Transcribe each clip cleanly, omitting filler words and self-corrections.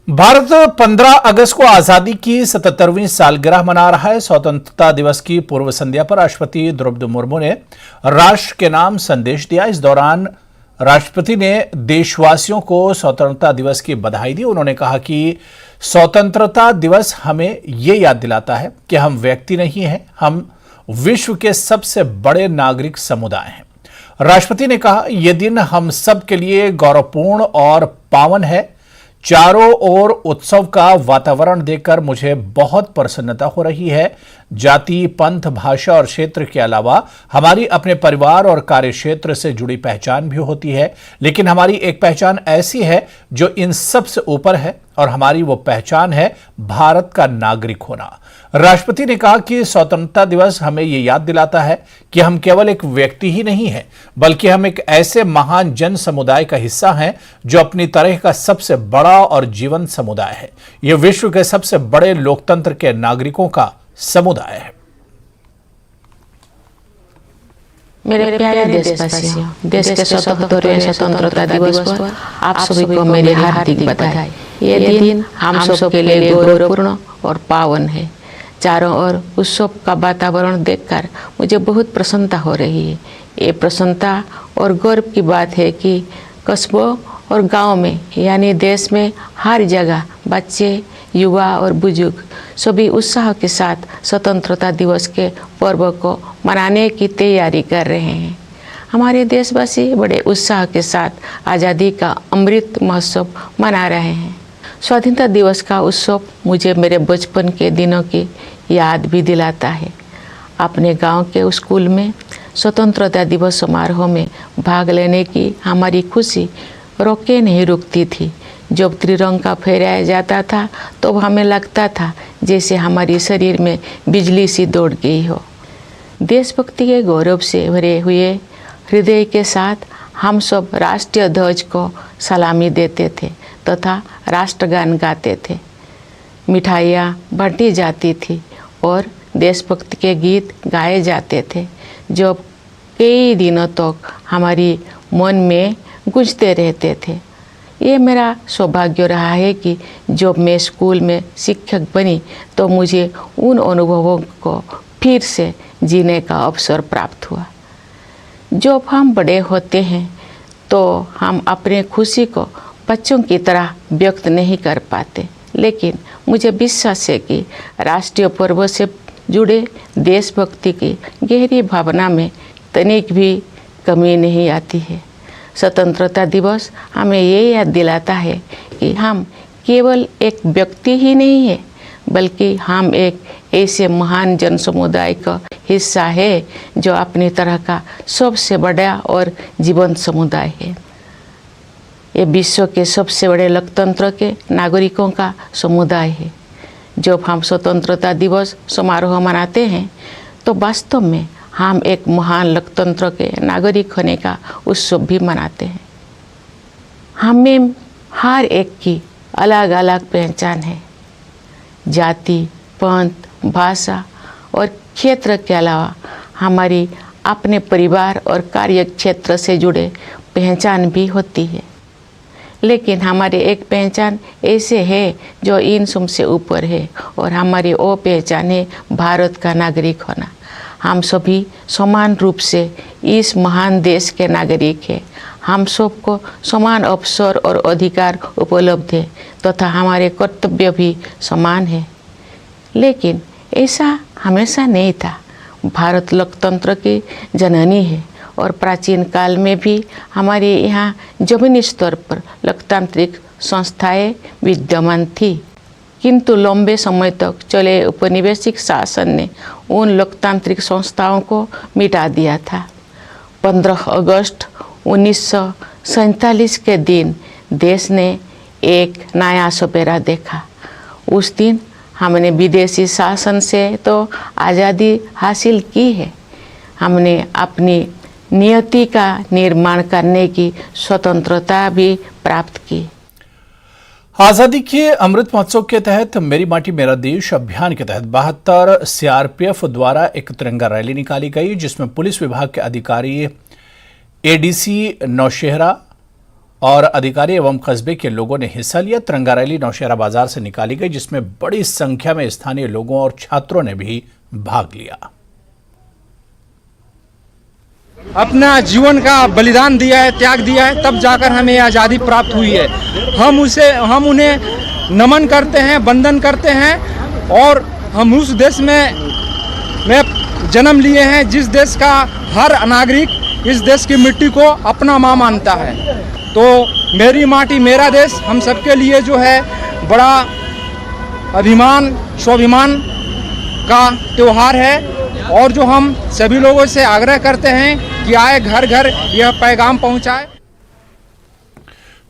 भारत 15 अगस्त को आजादी की 77वीं सालगिरह मना रहा है। स्वतंत्रता दिवस की पूर्व संध्या पर राष्ट्रपति द्रौपदी मुर्मू ने राष्ट्र के नाम संदेश दिया। इस दौरान राष्ट्रपति ने देशवासियों को स्वतंत्रता दिवस की बधाई दी। उन्होंने कहा कि स्वतंत्रता दिवस हमें ये याद दिलाता है कि हम व्यक्ति नहीं हैं, हम विश्व के सबसे बड़े नागरिक समुदाय हैं। राष्ट्रपति ने कहा, यह दिन हम सब के लिए गौरवपूर्ण और पावन है। चारों ओर उत्सव का वातावरण देखकर मुझे बहुत प्रसन्नता हो रही है। जाति, पंथ, भाषा और क्षेत्र के अलावा हमारी अपने परिवार और कार्य क्षेत्र से जुड़ी पहचान भी होती है, लेकिन हमारी एक पहचान ऐसी है जो इन सब से ऊपर है और हमारी वो पहचान है भारत का नागरिक होना। राष्ट्रपति ने कहा कि स्वतंत्रता दिवस हमें ये याद दिलाता है कि हम केवल एक व्यक्ति ही नहीं हैं, बल्कि हम एक ऐसे महान जन समुदाय का हिस्सा हैं जो अपनी तरह का सबसे बड़ा और जीवंत समुदाय है। यह विश्व के सबसे बड़े लोकतंत्र के नागरिकों का समुदाय है। मेरे प्यारे देशवासियों, देश के 77वें स्वतंत्रता दिवस पर आप सभी को मेरी हार्दिक बधाई। ये दिन हम सब के लिए गौरवपूर्ण और पावन है। चारों ओर उत्सव का वातावरण देखकर मुझे बहुत प्रसन्नता हो रही है। ये प्रसन्नता और गर्व की बात है कि कस्बों और गांव में यानी देश में हर जगह बच्चे, युवा और बुजुर्ग सभी उत्साह के साथ स्वतंत्रता दिवस के पर्व को मनाने की तैयारी कर रहे हैं। हमारे देशवासी बड़े उत्साह के साथ आज़ादी का अमृत महोत्सव मना रहे हैं। स्वाधीनता दिवस का उत्सव मुझे मेरे बचपन के दिनों की याद भी दिलाता है। अपने गांव के स्कूल में स्वतंत्रता दिवस समारोह में भाग लेने की हमारी खुशी रोके नहीं रुकती थी। जब त्रिरंगा फहराया जाता था तो हमें लगता था जैसे हमारी शरीर में बिजली सी दौड़ गई हो। देशभक्ति के गौरव से भरे हुए हृदय के साथ हम सब राष्ट्रीय ध्वज को सलामी देते थे तथा राष्ट्रगान गाते थे। मिठाइयाँ बांटी जाती थी और देशभक्ति के गीत गाए जाते थे जो कई दिनों तक हमारी मन में गूंजते रहते थे। ये मेरा सौभाग्य रहा है कि जब मैं स्कूल में शिक्षक बनी तो मुझे उन अनुभवों को फिर से जीने का अवसर प्राप्त हुआ। जब हम बड़े होते हैं तो हम अपने खुशी को बच्चों की तरह व्यक्त नहीं कर पाते, लेकिन मुझे विश्वास है कि राष्ट्रीय पर्व से जुड़े देशभक्ति की गहरी भावना में तनिक भी कमी नहीं आती है। स्वतंत्रता दिवस हमें ये याद दिलाता है कि हम केवल एक व्यक्ति ही नहीं है, बल्कि हम एक ऐसे महान जन समुदाय का हिस्सा है जो अपनी तरह का सबसे बड़ा और जीवंत समुदाय है। ये विश्व के सबसे बड़े लोकतंत्र के नागरिकों का समुदाय है। जब हम स्वतंत्रता दिवस समारोह मनाते हैं तो वास्तव में हम एक महान लोकतंत्र के नागरिक होने का उत्सव भी मनाते हैं। हमें हर एक की अलग अलग पहचान है। जाति, पंथ, भाषा और क्षेत्र के अलावा हमारी अपने परिवार और कार्य क्षेत्र से जुड़े पहचान भी होती है, लेकिन हमारी एक पहचान ऐसे है जो इन सब से ऊपर है और हमारी वो पहचान है भारत का नागरिक होना। हम सभी समान रूप से इस महान देश के नागरिक हैं। हम सबको समान अवसर और अधिकार उपलब्ध है तथा हमारे कर्तव्य भी समान है, लेकिन ऐसा हमेशा नहीं था। भारत लोकतंत्र की जननी है और प्राचीन काल में भी हमारे यहाँ जमीनी स्तर पर लोकतांत्रिक संस्थाएं विद्यमान थी, किंतु लंबे समय तक चले औपनिवेशिक शासन ने उन लोकतांत्रिक संस्थाओं को मिटा दिया था। 15 अगस्त 1947 के दिन देश ने एक नया सपेरा देखा। उस दिन हमने विदेशी शासन से तो आज़ादी हासिल की है, हमने अपनी नियति का निर्माण करने की स्वतंत्रता भी प्राप्त की। आजादी के अमृत महोत्सव के तहत मेरी माटी मेरा देश अभियान के तहत 72 सीआरपीएफ द्वारा एक तिरंगा रैली निकाली गई, जिसमें पुलिस विभाग के अधिकारी, एडीसी नौशहरा, और अधिकारी एवं कस्बे के लोगों ने हिस्सा लिया। तिरंगा रैली नौशहरा बाजार से निकाली गई, जिसमें बड़ी संख्या में स्थानीय लोगों और छात्रों ने भी भाग लिया। अपना जीवन का बलिदान दिया है, त्याग दिया है, तब जाकर हमें आज़ादी प्राप्त हुई है। हम उन्हें नमन करते हैं, वंदन करते हैं और हम उस देश में जन्म लिए हैं जिस देश का हर नागरिक इस देश की मिट्टी को अपना माँ मानता है। तो मेरी माटी मेरा देश हम सबके लिए जो है बड़ा अभिमान स्वाभिमान का त्यौहार है और जो हम सभी लोगों से आग्रह करते हैं कि आए घर घर यह पैगाम पहुंचाए।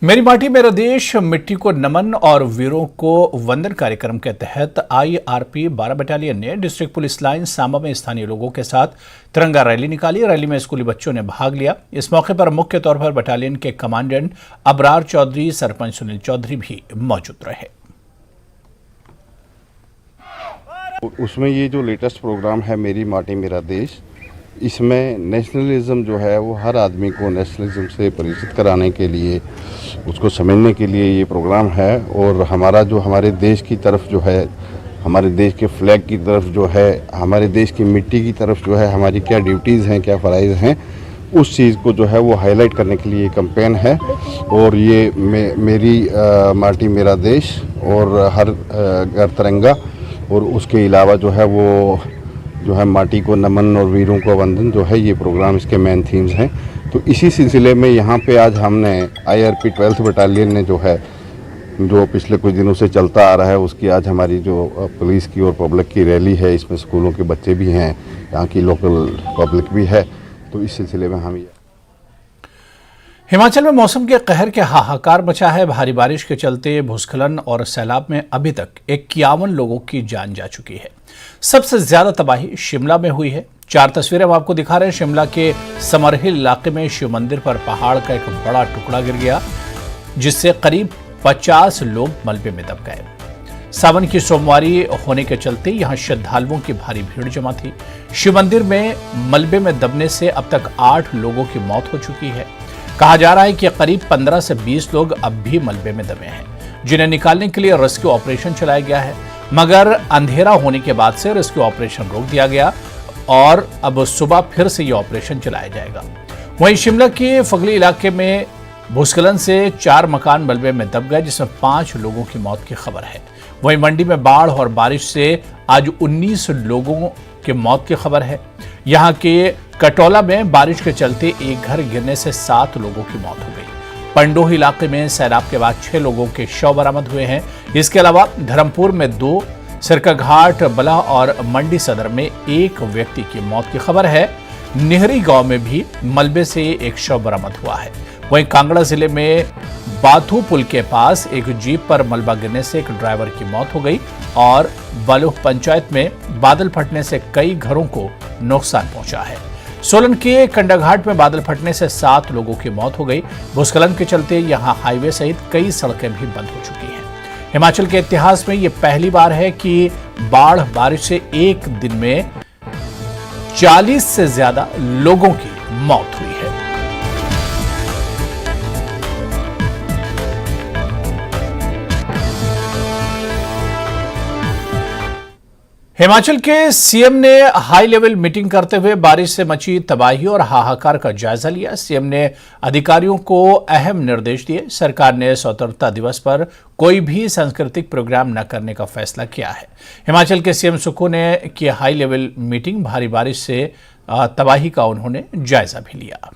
मेरी माटी मेरा देश मिट्टी को नमन और वीरों को वंदन कार्यक्रम के तहत IRP 12 बटालियन ने डिस्ट्रिक्ट पुलिस लाइन सांबा में स्थानीय लोगों के साथ तिरंगा रैली निकाली। रैली में स्कूली बच्चों ने भाग लिया। इस मौके पर मुख्य तौर पर बटालियन के कमांडेंट अबरार चौधरी, सरपंच सुनील चौधरी भी मौजूद रहे। उसमें ये जो लेटेस्ट प्रोग्राम है मेरी माटी मेरा देश, इसमें नेशनलिज्म जो है वो हर आदमी को नेशनलिज्म से परिचित कराने के लिए, उसको समझने के लिए ये प्रोग्राम है। और हमारे देश की तरफ जो है, हमारे देश के फ्लैग की तरफ जो है, हमारे देश की मिट्टी की तरफ जो है हमारी क्या ड्यूटीज़ हैं, क्या फ़राइज़ हैं, उस चीज़ को जो है वो हाईलाइट करने के लिए ये कैंपेन है। और ये मेरी माटी मेरा देश और हर घर तिरंगा, और उसके अलावा जो है वो जो है माटी को नमन और वीरों को वंदन जो है, ये प्रोग्राम इसके मेन थीम्स हैं। तो इसी सिलसिले में यहाँ पे आज हमने IRP 12th बटालियन ने जो है, जो पिछले कुछ दिनों से चलता आ रहा है, उसकी आज हमारी जो पुलिस की और पब्लिक की रैली है, इसमें स्कूलों के बच्चे भी हैं, यहाँ की लोकल पब्लिक भी है। तो इस सिलसिले में हम हिमाचल में मौसम के कहर के हाहाकार मचा है। भारी बारिश के चलते भूस्खलन और सैलाब में अभी तक 51 लोगों की जान जा चुकी है। सबसे ज्यादा तबाही शिमला में हुई है। 4 तस्वीरें हम आपको दिखा रहे हैं। शिमला के समरहिल इलाके में शिव मंदिर पर पहाड़ का एक बड़ा टुकड़ा गिर गया, जिससे करीब 50 लोग मलबे में दब गए। सावन की सोमवारी होने के चलते यहां श्रद्धालुओं की भारी भीड़ जमा थी। शिव मंदिर में मलबे में दबने से अब तक 8 लोगों की मौत हो चुकी है। कहा जा रहा है कि करीब 15 से 20 लोग अब भी मलबे में दबे हैं, जिन्हें निकालने के लिए रेस्क्यू ऑपरेशन चलाया गया है, मगर अंधेरा होने के बाद से रेस्क्यू ऑपरेशन रोक दिया गया और अब सुबह फिर से ये ऑपरेशन चलाया जाएगा। वहीं शिमला के फगली इलाके में भूस्खलन से 4 मकान मलबे में दब गए, जिसमें 5 लोगों की मौत की खबर है। वहीं मंडी में बाढ़ और बारिश से आज 19 लोगों की मौत की खबर है। यहाँ के कटौला में बारिश के चलते एक घर गिरने से 7 लोगों की मौत हो गई। पंडोह इलाके में सैलाब के बाद 6 लोगों के शव बरामद हुए हैं। इसके अलावा धर्मपुर में 2, सिरकाघाट, बला और मंडी सदर में 1 व्यक्ति की मौत की खबर है। निहरी गांव में भी मलबे से एक शव बरामद हुआ है। वहीं कांगड़ा जिले में बाथू पुल के पास एक जीप पर मलबा गिरने से एक ड्राइवर की मौत हो गई और बलूह पंचायत में बादल फटने से कई घरों को नुकसान पहुंचा है। सोलन के कंडाघाट में बादल फटने से 7 लोगों की मौत हो गई। भूस्खलन के चलते यहां हाईवे सहित कई सड़कें भी बंद हो चुकी हैं। हिमाचल के इतिहास में यह पहली बार है कि बाढ़ बारिश से एक दिन में 40 से ज्यादा लोगों की मौत हुई है। हिमाचल के सीएम ने हाई लेवल मीटिंग करते हुए बारिश से मची तबाही और हाहाकार का जायजा लिया। सीएम ने अधिकारियों को अहम निर्देश दिए। सरकार ने स्वतंत्रता दिवस पर कोई भी सांस्कृतिक प्रोग्राम न करने का फैसला किया है। हिमाचल के सीएम सुक्खू ने की हाई लेवल मीटिंग। भारी बारिश से तबाही का उन्होंने जायजा भी लिया।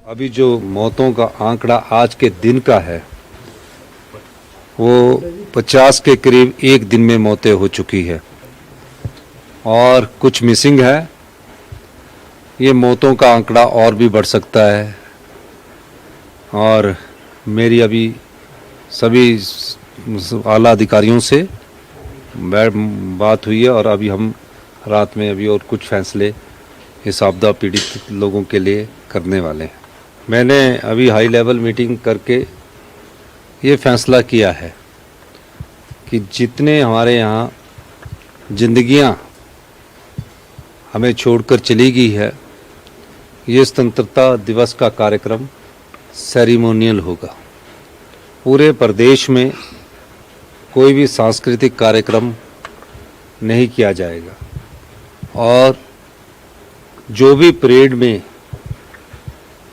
अभी जो मौतों का आंकड़ा आज के दिन का है वो 50 के करीब एक दिन में मौतें हो चुकी है और कुछ मिसिंग है। ये मौतों का आंकड़ा और भी बढ़ सकता है और मेरी अभी सभी आला अधिकारियों से बात हुई है और अभी हम रात में अभी और कुछ फैसले इस आपदा पीड़ित लोगों के लिए करने वाले हैं। मैंने अभी हाई लेवल मीटिंग करके ये फैसला किया है कि जितने हमारे यहाँ जिंदगियाँ हमें छोड़कर चली गई है ये स्वतंत्रता दिवस का कार्यक्रम सेरिमोनियल होगा। पूरे प्रदेश में कोई भी सांस्कृतिक कार्यक्रम नहीं किया जाएगा और जो भी परेड में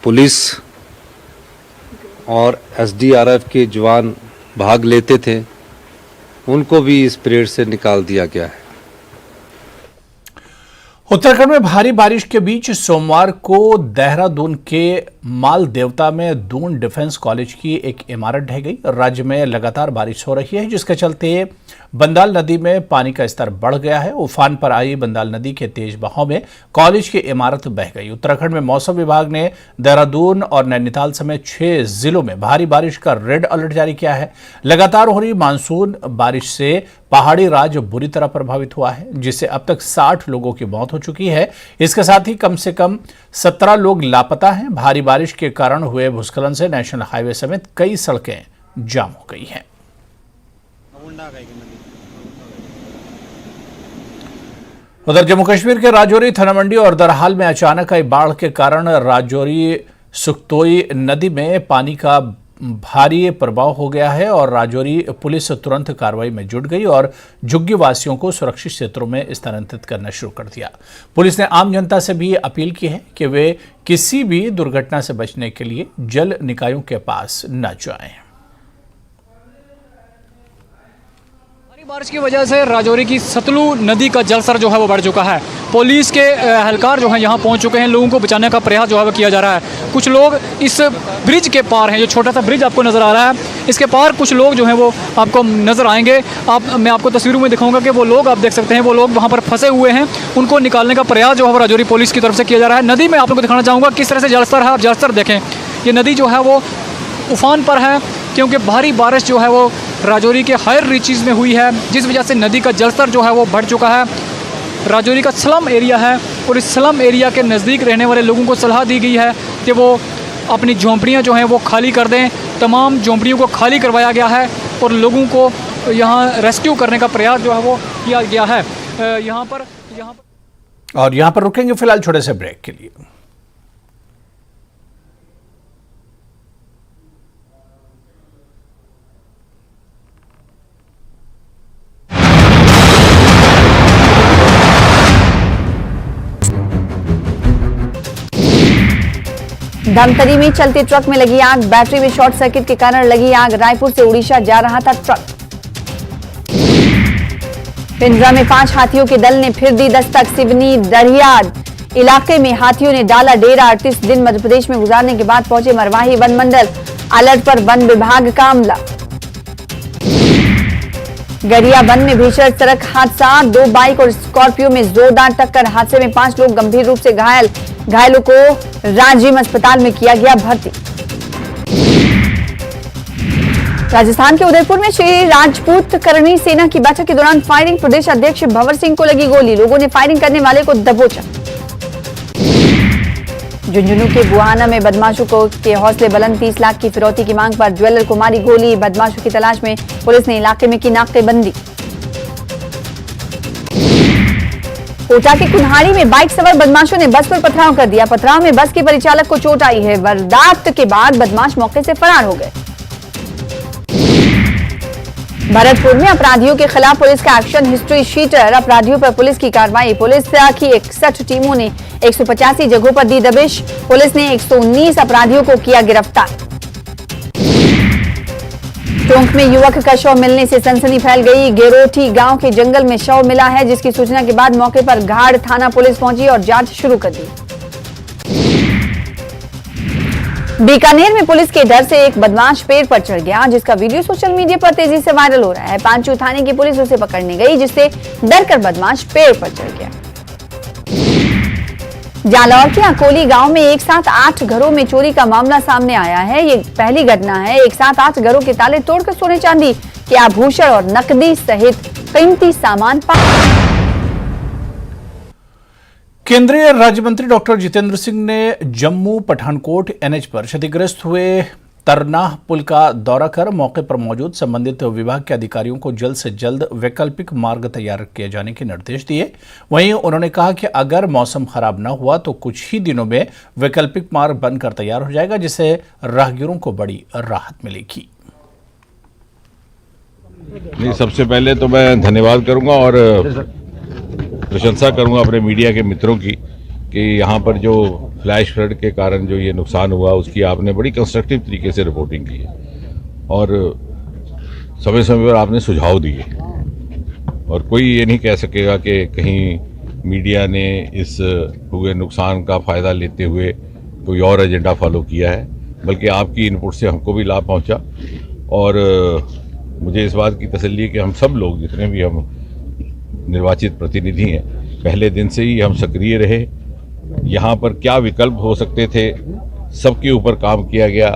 पुलिस और एसडीआरएफ के जवान भाग लेते थे उनको भी इस परेड से निकाल दिया गया है। उत्तराखंड में भारी बारिश के बीच सोमवार को देहरादून के माल देवता में दून डिफेंस कॉलेज की एक इमारत ढह गई। राज्य में लगातार बारिश हो रही है, जिसके चलते बंदाल नदी में पानी का स्तर बढ़ गया है। उफान पर आई बंदाल नदी के तेज बहाव में कॉलेज की इमारत बह गई। उत्तराखंड में मौसम विभाग ने देहरादून और नैनीताल समेत 6 जिलों में भारी बारिश का रेड अलर्ट जारी किया है। लगातार हो रही मानसून बारिश से पहाड़ी राज्य बुरी तरह प्रभावित हुआ है, जिससे अब तक 60 लोगों की मौत हो चुकी है। इसके साथ ही कम से कम 17 लोग लापता हैं। भारी बारिश के कारण हुए भूस्खलन से नेशनल हाईवे समेत कई सड़कें जाम हो गई हैं। उधर जम्मू कश्मीर के राजौरी, थानामंडी और दरहाल में अचानक आई बाढ़ के कारण राजौरी सुखतोई नदी में पानी का भारी प्रभाव हो गया है और राजौरी पुलिस तुरंत कार्रवाई में जुट गई और झुग्गी वासियों को सुरक्षित क्षेत्रों में स्थानांतरित करना शुरू कर दिया। पुलिस ने आम जनता से भी अपील की है कि वे किसी भी दुर्घटना से बचने के लिए जल निकायों के पास न जाएं। बारिश की वजह से राजौरी की सतलू नदी का जलस्तर जो है वो बढ़ चुका है। पुलिस के एहलकार जो हैं यहाँ पहुँच चुके हैं, लोगों को बचाने का प्रयास जो है वो किया जा रहा है। कुछ लोग इस ब्रिज के पार हैं, जो छोटा सा ब्रिज आपको नज़र आ रहा है, इसके पार कुछ लोग जो हैं वो आपको नज़र आएंगे। मैं आपको तस्वीरों में दिखाऊंगा कि वो लोग आप देख सकते हैं, वो लोग वहाँ पर फंसे हुए हैं, उनको निकालने का प्रयास जो है वो राजौरी पुलिस की तरफ से किया जा रहा है। नदी में आप लोगों को दिखाना चाहूँगा किस तरह से जलस्तर है। आप जलस्तर देखें, ये नदी जो है वो उफान पर है क्योंकि भारी बारिश जो है वो राजौरी के हायर रीचेस में हुई है, जिस वजह से नदी का जलस्तर जो है वो बढ़ चुका है। राजौरी का स्लम एरिया है और इस स्लम एरिया के नज़दीक रहने वाले लोगों को सलाह दी गई है कि वो अपनी झोंपड़ियाँ जो हैं वो खाली कर दें। तमाम झोंपड़ियों को खाली करवाया गया है और लोगों को यहाँ रेस्क्यू करने का प्रयास जो है वो किया गया है। यहाँ पर रुकेंगे फिलहाल छोटे से ब्रेक के लिए। धमतरी में चलते ट्रक में लगी आग, बैटरी में शॉर्ट सर्किट के कारण लगी आग। रायपुर से उड़ीसा जा रहा था ट्रक। पिंजरा में 5 हाथियों के दल ने फिर दी दस्तक। सिवनी दरियाद इलाके में हाथियों ने डाला डेरा। 38 दिन मध्य प्रदेश में गुजारने के बाद पहुंचे मरवाही वन मंडल। अलर्ट पर वन विभाग का अमला। गरियाबंद में भीषण सड़क हादसा, 2 बाइक और स्कॉर्पियो में जोरदार टक्कर। हादसे में 5 लोग गंभीर रूप से घायल। घायलों को राजिम अस्पताल में किया गया भर्ती। राजस्थान के उदयपुर में श्री राजपूत करणी सेना की बैठक के दौरान फायरिंग। प्रदेश अध्यक्ष भंवर सिंह को लगी गोली, लोगों ने फायरिंग करने वाले को दबोचा। झुंझुनू के बुहाना में बदमाशों के हौसले बुलंद। 30 लाख की फिरौती की मांग पर ज्वेलर को मारी गोली। बदमाशों की तलाश में पुलिस ने इलाके में की नाकेबंदी। कोटा के कुन्हाड़ी में बाइक सवार बदमाशों ने बस पर पथराव कर दिया। पथराव में बस के परिचालक को चोट आई है। वारदात के बाद बदमाश मौके से फरार हो गए। भरतपुर में अपराधियों के खिलाफ पुलिस का एक्शन, हिस्ट्री शीटर। अपराधियों पर पुलिस की कार्रवाई। पुलिस की 61 टीमों ने 185 जगहों पर दी दबिश। पुलिस ने 119 अपराधियों को किया गिरफ्तार। टोंक में युवक का शव मिलने से सनसनी फैल गई। गेरोठी गांव के जंगल में शव मिला है, जिसकी सूचना के बाद मौके पर घाड़ थाना पुलिस पहुंची और जांच शुरू कर दी। बीकानेर में पुलिस के डर से एक बदमाश पेड़ पर चढ़ गया, जिसका वीडियो सोशल मीडिया पर तेजी से वायरल हो रहा है। पांचू थाने की पुलिस उसे पकड़ने गई, जिससे डरकर बदमाश पेड़ पर चढ़ गया। जालौर के अकोली गांव में एक साथ 8 घरों में चोरी का मामला सामने आया है। ये पहली घटना है। एक साथ 8 घरों के ताले तोड़कर सोने चांदी के आभूषण और नकदी सहित कीमती सामान केंद्रीय राज्य मंत्री डॉक्टर जितेंद्र सिंह ने जम्मू पठानकोट एनएच पर क्षतिग्रस्त हुए तरनाह पुल का दौरा कर मौके पर मौजूद संबंधित विभाग के अधिकारियों को जल्द से जल्द वैकल्पिक मार्ग तैयार किए जाने के निर्देश दिए। वहीं उन्होंने कहा कि अगर मौसम खराब न हुआ तो कुछ ही दिनों में वैकल्पिक मार्ग बनकर तैयार हो जाएगा, जिससे राहगीरों को बड़ी राहत मिलेगी। नहीं, सबसे पहले तो मैं धन्यवाद करूंगा और प्रशंसा करूंगा अपने मीडिया के मित्रों की कि यहाँ पर जो फ्लैश फ्लड के कारण जो ये नुकसान हुआ उसकी आपने बड़ी कंस्ट्रक्टिव तरीके से रिपोर्टिंग की है और समय समय पर आपने सुझाव दिए और कोई ये नहीं कह सकेगा कि कहीं मीडिया ने इस हुए नुकसान का फ़ायदा लेते हुए कोई और एजेंडा फॉलो किया है, बल्कि आपकी इनपुट से हमको भी लाभ पहुंचा और मुझे इस बात की तसल्ली है कि हम सब लोग जितने भी हम निर्वाचित प्रतिनिधि हैं पहले दिन से ही हम सक्रिय रहे। यहाँ पर क्या विकल्प हो सकते थे सबके ऊपर काम किया गया।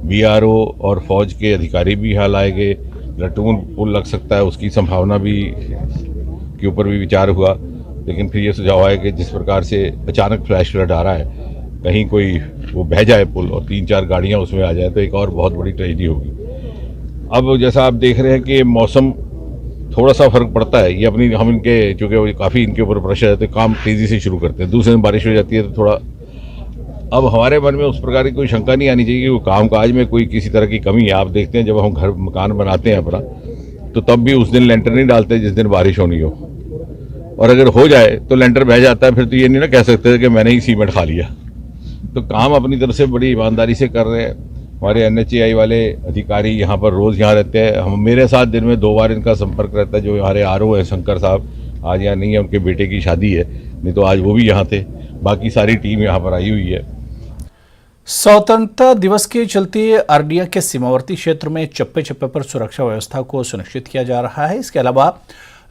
बीआरओ और फौज के अधिकारी भी यहाँ लाए गए। लटून पुल लग सकता है उसकी संभावना भी के ऊपर भी विचार हुआ, लेकिन फिर ये सुझाव आया कि जिस प्रकार से अचानक फ्लैश फ्लड आ रहा है कहीं कोई वो बह जाए पुल और 3-4 गाड़ियाँ उसमें आ जाए तो एक और बहुत बड़ी ट्रेजेडी होगी। अब जैसा आप देख रहे हैं कि मौसम थोड़ा सा फर्क पड़ता है, ये अपनी हम इनके चूँकि काफ़ी इनके ऊपर प्रेशर है तो काम तेज़ी से शुरू करते हैं। दूसरे दिन बारिश हो जाती है तो थोड़ा अब हमारे मन में उस प्रकार की कोई शंका नहीं आनी चाहिए कि वो कामकाज में कोई किसी तरह की कमी है। आप देखते हैं जब हम घर मकान बनाते हैं अपना तो तब भी उस दिन लेंटर नहीं डालते जिस दिन बारिश होनी हो, और अगर हो जाए तो लेंटर बह जाता है, फिर तो ये नहीं ना कह सकते कि मैंने ही सीमेंट खा लिया। तो काम अपनी तरफ से बड़ी ईमानदारी से कर रहे हैं। हमारे NHAI वाले अधिकारी यहाँ पर रोज़ यहाँ रहते हैं। हम मेरे साथ दिन में 2 बार इनका संपर्क रहता है। जो हमारे RO है शंकर साहब, आज यहाँ नहीं है, उनके बेटे की शादी है, नहीं तो आज वो भी यहाँ थे। बाकी सारी टीम यहाँ पर आई हुई है। स्वतंत्रता दिवस के चलते अरनिया के सीमावर्ती क्षेत्र में चप्पे चप्पे पर सुरक्षा व्यवस्था को सुनिश्चित किया जा रहा है। इसके अलावा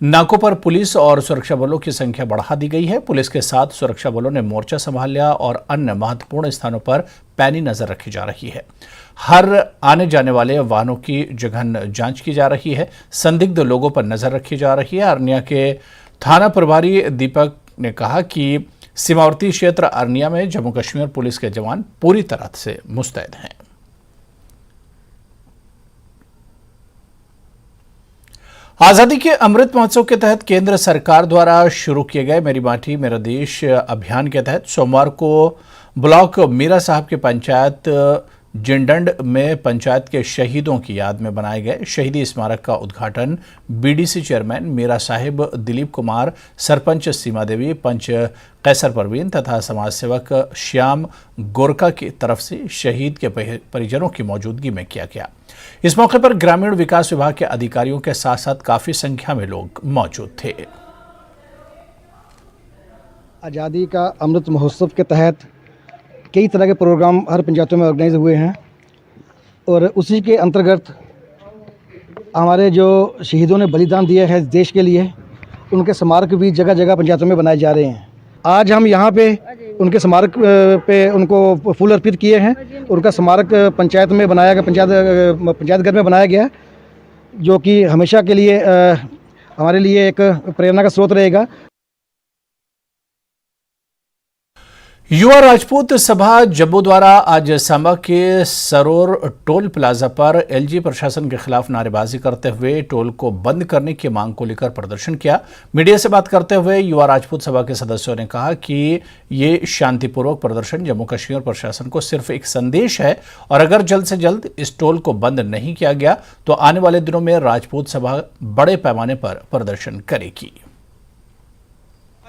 नाकों पर पुलिस और सुरक्षा बलों की संख्या बढ़ा दी गई है। पुलिस के साथ सुरक्षा बलों ने मोर्चा संभाल लिया और अन्य महत्वपूर्ण स्थानों पर पैनी नजर रखी जा रही है। हर आने जाने वाले वाहनों की जघन जांच की जा रही है। संदिग्ध लोगों पर नजर रखी जा रही है। अरनिया के थाना प्रभारी दीपक ने कहा कि सीमावर्ती क्षेत्र अरनिया में जम्मू कश्मीर पुलिस के जवान पूरी तरह से मुस्तैद हैं। आजादी के अमृत महोत्सव के तहत केंद्र सरकार द्वारा शुरू किए गए मेरी माटी मेरा देश अभियान के तहत सोमवार को ब्लॉक मीरा साहब के पंचायत जिंडंड में पंचायत के शहीदों की याद में बनाए गए शहीदी स्मारक का उद्घाटन BDC चेयरमैन मीरा साहिब दिलीप कुमार, सरपंच सीमा देवी, पंच कैसर परवीन तथा समाज सेवक श्याम गोरका की तरफ से शहीद के परिजनों की मौजूदगी में किया गया। इस मौके पर ग्रामीण विकास विभाग के अधिकारियों के साथ साथ काफी संख्या में लोग मौजूद थे। आज़ादी का अमृत महोत्सव के तहत कई तरह के प्रोग्राम हर पंचायतों में ऑर्गेनाइज हुए हैं और उसी के अंतर्गत हमारे जो शहीदों ने बलिदान दिया है देश के लिए, उनके स्मारक भी जगह जगह पंचायतों में बनाए जा रहे हैं। आज हम यहाँ पे उनके स्मारक पे उनको फूल अर्पित किए हैं। उनका स्मारक पंचायत में बनाया गया, पंचायत घर में बनाया गया, जो कि हमेशा के लिए हमारे लिए एक प्रेरणा का स्रोत रहेगा। युवा राजपूत सभा जम्मू द्वारा आज सांबा के सरोर टोल प्लाजा पर LG प्रशासन के खिलाफ नारेबाजी करते हुए टोल को बंद करने की मांग को लेकर प्रदर्शन किया। मीडिया से बात करते हुए युवा राजपूत सभा के सदस्यों ने कहा कि ये शांतिपूर्वक प्रदर्शन जम्मू कश्मीर प्रशासन को सिर्फ एक संदेश है और अगर जल्द से जल्द इस टोल को बंद नहीं किया गया तो आने वाले दिनों में राजपूत सभा बड़े पैमाने पर प्रदर्शन करेगी।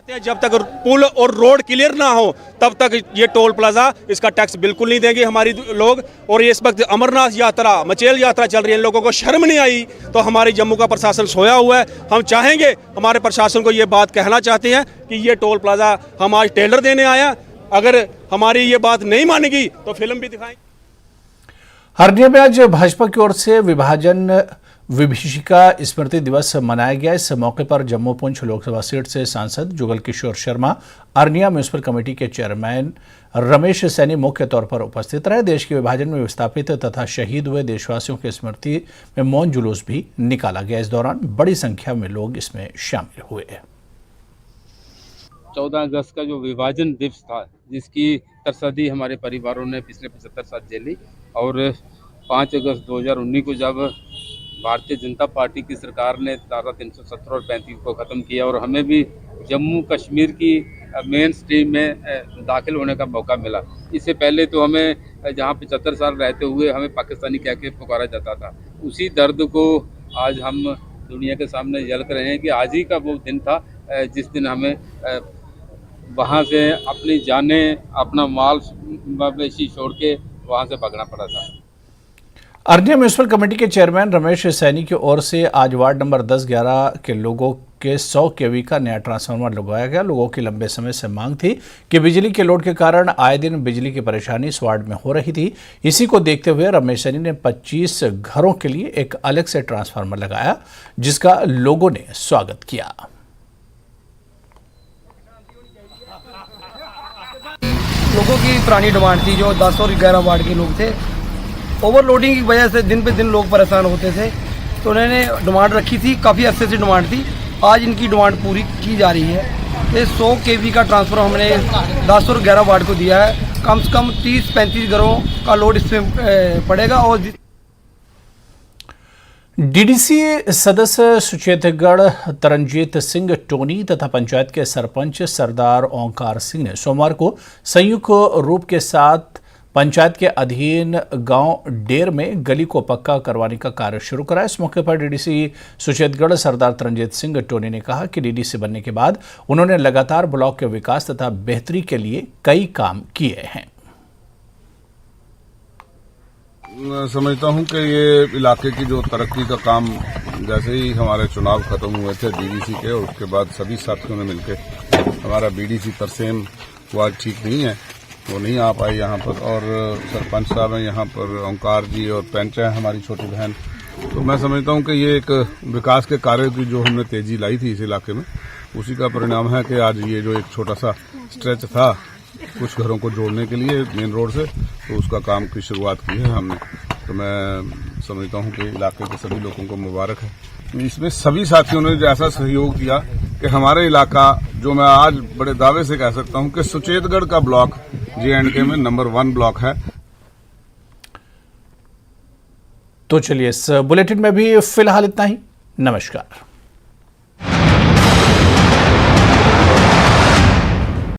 जब तक पुल और रोड क्लियर ना हो तब तक ये टोल प्लाजा इसका टैक्स बिल्कुल नहीं देंगे हमारी लोग। और ये इस वक्त अमरनाथ यात्रा, मचेल यात्रा चल रही है, इन लोगों को शर्म नहीं आई तो हमारी जम्मू का प्रशासन सोया हुआ है। हम चाहेंगे, हमारे प्रशासन को ये बात कहना चाहते हैं कि ये टोल प्लाजा हम आज टेंडर देने आया, अगर हमारी ये बात नहीं मानेगी तो फिल्म भी दिखाएंगे। अरनिया में आज भाजपा की ओर से विभाजन विभीषिका स्मृति दिवस मनाया गया। इस मौके पर जम्मू पुंछ लोकसभा सीट से सांसद जुगल किशोर शर्मा, अरनिया म्यूनिसिपल कमेटी के चेयरमैन रमेश सैनी मुख्य तौर पर उपस्थित रहे। देश के विभाजन में विस्थापित तथा शहीद हुए देशवासियों की स्मृति में मौन जुलूस भी निकाला गया। इस दौरान बड़ी संख्या में लोग इसमें शामिल हुए। 14 अगस्त का जो विभाजन दिवस था, जिसकी तरसदी हमारे परिवारों ने पिछले 75 साल झेली और 5 अगस्त 2019 को जब भारतीय जनता पार्टी की सरकार ने धारा 370 और 35 को ख़त्म किया और हमें भी जम्मू कश्मीर की मेन स्ट्रीम में दाखिल होने का मौका मिला। इससे पहले तो हमें जहाँ 75 साल रहते हुए हमें पाकिस्तानी कह के पुकारा जाता था। उसी दर्द को आज हम दुनिया के सामने झलक रहे हैं कि आज ही का वो दिन था जिस दिन हमें वहाँ से अपनी जानें, अपना माल मवेशी छोड़ के वहाँ से भागना पड़ा था। अरनिया म्यूनिसिपल कमेटी के चेयरमैन रमेश सैनी की ओर से आज वार्ड नंबर 10-11 के लोगों के 100 kV का नया ट्रांसफार्मर लगवाया गया। लोगों की लंबे समय से मांग थी कि बिजली के लोड के कारण आए दिन बिजली की परेशानी इस वार्ड में हो रही थी। इसी को देखते हुए रमेश सैनी ने 25 घरों के लिए एक अलग से ट्रांसफार्मर लगाया, जिसका लोगों ने स्वागत किया। लोगों की पुरानी डिमांड थी, जो 10 और 11 वार्ड के लोग थे, ओवरलोडिंग की वजह से दिन पे दिन लोग परेशान होते थे, तो उन्होंने डिमांड रखी थी, काफ़ी अरसे से डिमांड थी। आज इनकी डिमांड पूरी की जा रही है। ये 100 kV का ट्रांसफर हमने 10 और 11 वार्ड को दिया है। कम से कम 30-35 घरों का लोड इसमें पड़ेगा। और डीडीसी सदस्य सुचेतगढ़ तरनजीत सिंह टोनी तथा पंचायत के सरपंच सरदार ओंकार सिंह ने सोमवार को संयुक्त रूप के साथ पंचायत के अधीन गांव डेर में गली को पक्का करवाने का कार्य शुरू करा। इस मौके पर डीडीसी सुचेतगढ़ सरदार तरनजीत सिंह टोनी ने कहा कि डीडीसी बनने के बाद उन्होंने लगातार ब्लॉक के विकास तथा बेहतरी के लिए कई काम किए हैं। मैं समझता हूं कि ये इलाके की जो तरक्की का काम, जैसे ही हमारे चुनाव खत्म हुए थे डीडीसी के, उसके बाद सभी साथियों ने मिलकर हमारा बीडीसी तरसेम वार्ड ठीक नहीं है, वो नहीं आ पाई यहाँ पर, और सरपंच साहब हैं यहाँ पर, ओंकार जी, और पंच है हमारी छोटी बहन। तो मैं समझता हूँ कि ये एक विकास के कार्य की जो हमने तेजी लाई थी इस इलाके में, उसी का परिणाम है कि आज ये जो एक छोटा सा स्ट्रेच था कुछ घरों को जोड़ने के लिए मेन रोड से, तो उसका काम की शुरुआत की है हमने। तो मैं समझता हूँ कि इलाके के सभी लोगों को मुबारक है। इसमें सभी साथियों ने ऐसा सहयोग दिया कि हमारे इलाका, जो मैं आज बड़े दावे से कह सकता हूँ कि सुचेतगढ़ का ब्लॉक JNK में नंबर 1 ब्लॉक है। तो चलिए इस बुलेटिन में भी फिलहाल इतना ही। नमस्कार।